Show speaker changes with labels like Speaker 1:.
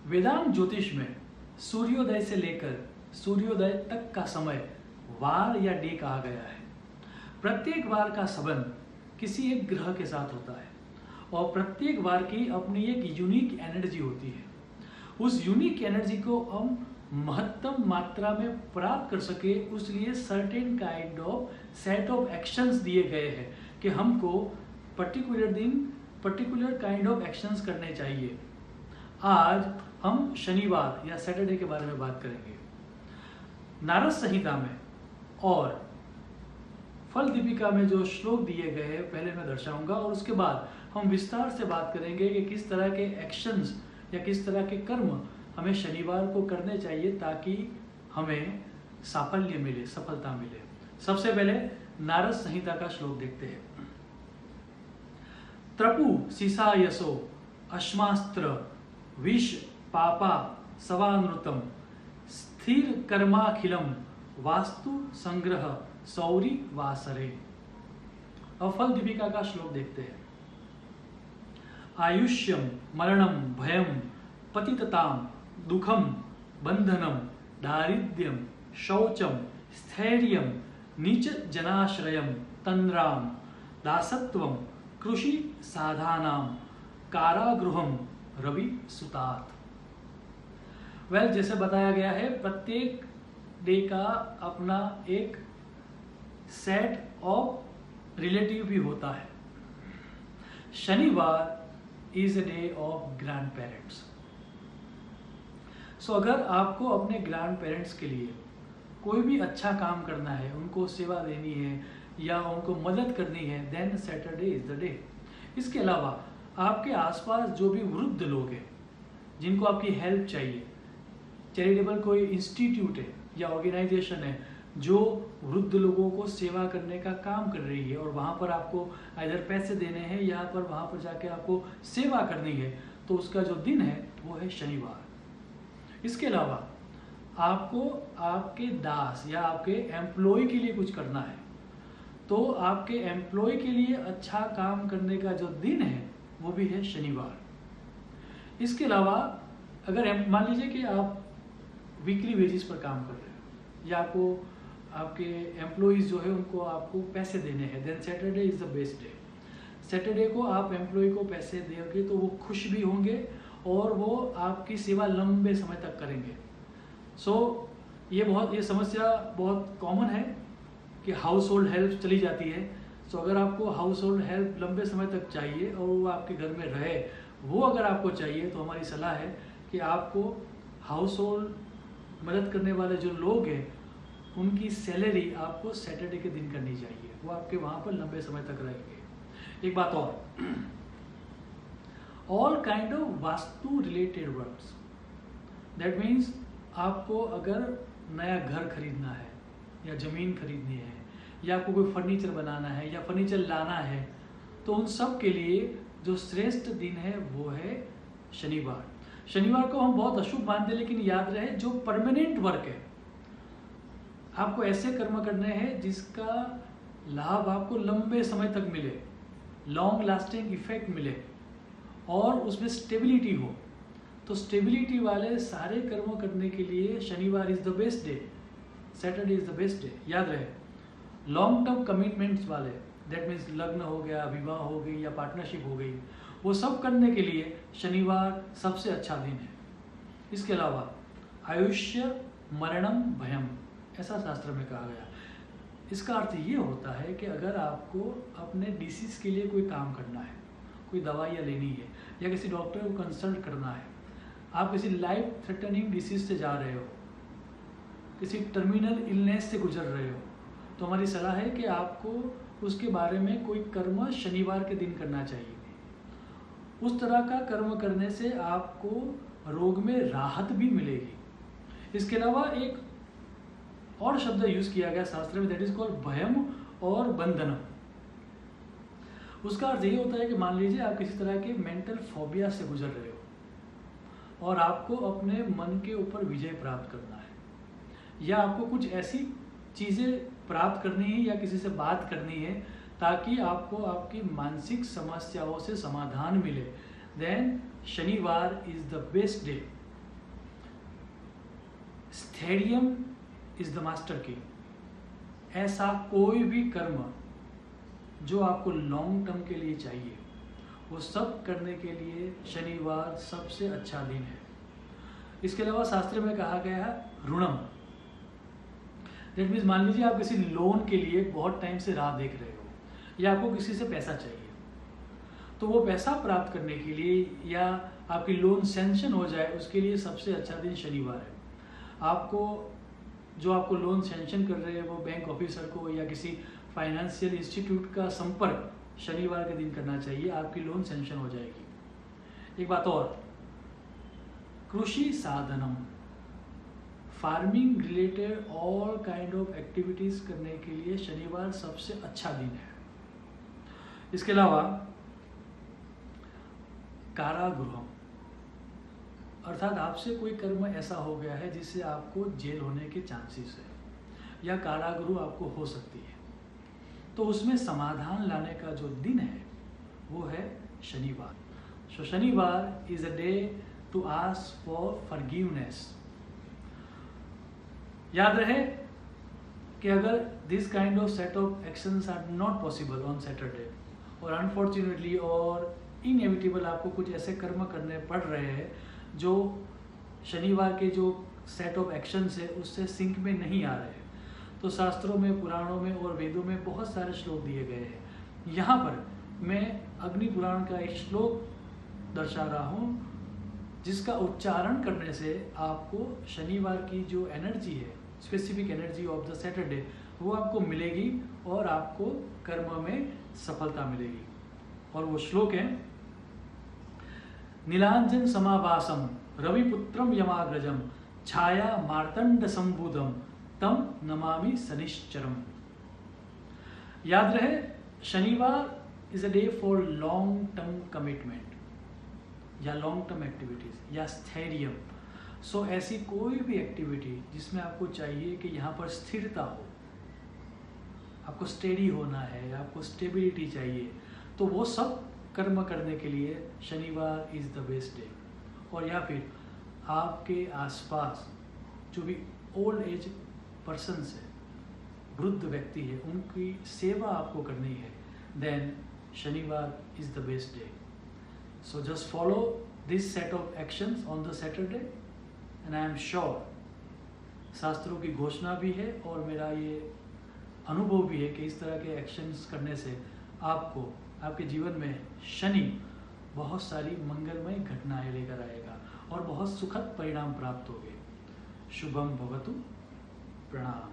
Speaker 1: वेदांत ज्योतिष में सूर्योदय से लेकर सूर्योदय तक का समय वार या डे कहा गया है। प्रत्येक वार का संबंध किसी एक ग्रह के साथ होता है और प्रत्येक वार की अपनी एक यूनिक एनर्जी होती है। उस यूनिक एनर्जी को हम महत्तम मात्रा में प्राप्त कर सके, उसलिए certain kind of set of actions दिए गए हैं कि हमको पर्टिकुलर दिन पर्टिकुलर काइंड ऑफ एक्शंस करने चाहिए। आज हम शनिवार या सैटरडे के बारे में बात करेंगे। नारद संहिता में और फल दीपिका में जो श्लोक दिए गए हैं पहले मैं दर्शाऊंगा और उसके बाद हम विस्तार से बात करेंगे कि किस तरह के एक्शंस या किस तरह के कर्म हमें शनिवार को करने चाहिए ताकि हमें साफल्य मिले, सफलता मिले। सबसे पहले नारद संहिता का श्लोक देखते हैं। त्रपु सीसा यशो अश्मास्त्र विष पापा सवानृतम स्थिर कर्माखिलम वास्तु संग्रह सौरी वासरे। अब फल दीपिका का श्लोक देखते हैं। आयुष्यम मरणम भयम पतितताम दुखम बंधनम दारिद्र्यम शौचम स्थैर्यम नीच जनाश्रयम तंद्राम दासत्वम कृषि साधानाम कारागृहम रवि सुतात। वेल, जैसे बताया गया है प्रत्येक डे का अपना एक सेट ऑफ रिलेटिव भी होता है। Shanivar is a day of grandparents. So अगर आपको अपने ग्रैंड पेरेंट्स के लिए कोई भी अच्छा काम करना है, उनको सेवा देनी है या उनको मदद करनी है, then Saturday is the day. इसके अलावा आपके आसपास जो भी वृद्ध लोग हैं जिनको आपकी हेल्प चाहिए, चैरिटेबल कोई इंस्टीट्यूट है या ऑर्गेनाइजेशन है जो वृद्ध लोगों को सेवा करने का काम कर रही है और वहाँ पर आपको इधर पैसे देने हैं या पर वहाँ पर जाके आपको सेवा करनी है, तो उसका जो दिन है वो है शनिवार। इसके अलावा आपको आपके दास या आपके एम्प्लॉय के लिए कुछ करना है, तो आपके एम्प्लॉय के लिए अच्छा काम करने का जो दिन है वो भी है शनिवार। इसके अलावा अगर मान लीजिए कि आप वीकली वेजेस पर काम कर रहे हो या आपको आपके एम्प्लॉयज़ जो है उनको आपको पैसे देने हैं, then Saturday is the best day. Saturday को आप एम्प्लॉय को पैसे दोगे तो वो खुश भी होंगे और वो आपकी सेवा लंबे समय तक करेंगे। सो ये समस्या बहुत कॉमन है कि हाउस होल्ड हेल्प चली जाती है। सो अगर आपको हाउस होल्ड हेल्प लंबे समय तक चाहिए और वो आपके घर में रहे, वो अगर आपको चाहिए तो हमारी सलाह है कि आपको हाउस होल्ड मदद करने वाले जो लोग हैं उनकी सैलरी आपको सैटरडे के दिन करनी चाहिए, वो आपके वहाँ पर लंबे समय तक रहेंगे। एक बात और, all kind of vastu related works, that means आपको अगर नया घर खरीदना है या ज़मीन खरीदनी है या आपको कोई फर्नीचर बनाना है या फर्नीचर लाना है, तो उन सब के लिए जो श्रेष्ठ दिन है वो है शनिवार। शनिवार को हम बहुत अशुभ मानते हैं, लेकिन याद रहे जो परमानेंट वर्क है, आपको ऐसे कर्म करने हैं जिसका लाभ आपको लंबे समय तक मिले, लॉन्ग लास्टिंग इफेक्ट मिले और उसमें स्टेबिलिटी हो। तो स्टेबिलिटी वाले सारे कर्म करने के लिए शनिवार is the best day, Saturday is the best day. याद रहे, लॉन्ग टर्म कमिटमेंट्स वाले, दैट मीन्स लग्न हो गया, विवाह हो गई या पार्टनरशिप हो गई, वो सब करने के लिए शनिवार सबसे अच्छा दिन है। इसके अलावा आयुष्य मरणम भयम, ऐसा शास्त्र में कहा गया। इसका अर्थ ये होता है कि अगर आपको अपने डिसीज के लिए कोई काम करना है, कोई दवाइयाँ लेनी है या किसी डॉक्टर को कंसल्ट करना है, आप किसी लाइफ थ्रेटनिंग डिसीज से जा रहे हो, किसी टर्मिनल इलनेस से गुजर रहे हो, तो हमारी सलाह है कि आपको उसके बारे में कोई कर्म शनिवार के दिन करना चाहिए। उस तरह का कर्म करने से आपको रोग में राहत भी मिलेगी। इसके अलावा एक और शब्द यूज किया गया शास्त्र में, दैट इज कॉल्ड भयम और बंधनम। उसका अर्थ ये होता है कि मान लीजिए आप किसी तरह के मेंटल फोबिया से गुजर रहे हो और आपको अपने मन के ऊपर विजय प्राप्त करना है या आपको कुछ ऐसी चीज़ें प्राप्त करनी है या किसी से बात करनी है ताकि आपको आपकी मानसिक समस्याओं से समाधान मिले, then Shanivar is the best day sthairyam is the master key. ऐसा कोई भी कर्म जो आपको लॉन्ग टर्म के लिए चाहिए, वो सब करने के लिए शनिवार सबसे अच्छा दिन है। इसके अलावा शास्त्र में कहा गया है ऋणम, दैट मीन्स मान लीजिए आप किसी लोन के लिए बहुत टाइम से राह देख रहे हो या आपको किसी से पैसा चाहिए, तो वो पैसा प्राप्त करने के लिए या आपकी लोन सैंक्शन हो जाए उसके लिए सबसे अच्छा दिन शनिवार है। आपको जो आपको लोन सैंक्शन कर रहे हैं वो बैंक ऑफिसर को या किसी फाइनेंशियल इंस्टीट्यूट का संपर्क शनिवार के दिन करना चाहिए, आपकी लोन सैंक्शन हो जाएगी। एक बात और, krishi sadhanam, farming related all kind of activities करने के लिए शनिवार सबसे अच्छा दिन है। इसके अलावा कारागृहम, अर्थात आपसे कोई कर्म ऐसा हो गया है जिससे आपको जेल होने के चांसेस है या कारागृह आपको हो सकती है, तो उसमें समाधान लाने का जो दिन है वो है शनिवार। सो शनिवार is a day to ask for forgiveness. याद रहे कि अगर this kind of set of actions are not possible on Saturday, और अनफॉर्चुनेटली और इनएविटेबल आपको कुछ ऐसे कर्म करने पड़ रहे हैं जो शनिवार के जो सेट ऑफ एक्शंस है उससे सिंक में नहीं आ रहे हैं, तो शास्त्रों में, पुराणों में और वेदों में बहुत सारे श्लोक दिए गए हैं। यहाँ पर मैं अग्नि पुराण का एक श्लोक दर्शा रहा हूँ जिसका उच्चारण करने से आपको शनिवार की जो एनर्जी है, specific energy of the Saturday, वो आपको मिलेगी और आपको कर्म में सफलता मिलेगी। और वो श्लोक है, नीलांजन समावासम रविपुत्रम यमाग्रजम छाया मार्तंड संबुधम तम नमामि शनिश्चरम। याद रहे शनिवार is a day for long term commitment या लॉन्ग टर्म एक्टिविटीज या स्थैर्यम। सो ऐसी कोई भी एक्टिविटी जिसमें आपको चाहिए कि यहाँ पर स्थिरता हो, आपको स्टेडी होना है, आपको स्टेबिलिटी चाहिए, तो वो सब कर्म करने के लिए शनिवार इज द बेस्ट डे। और या फिर आपके आसपास जो भी ओल्ड एज पर्सन्स है, वृद्ध व्यक्ति है, उनकी सेवा आपको करनी है, then Shanivar is the best day. So just follow this set of actions on the Saturday and I am sure, शास्त्रों की घोषणा भी है और मेरा ये अनुभव भी है कि इस तरह के एक्शंस करने से आपको आपके जीवन में शनि बहुत सारी मंगलमय घटनाएं लेकर आएगा और बहुत सुखद परिणाम प्राप्त होंगे। शुभम भवतु। प्रणाम।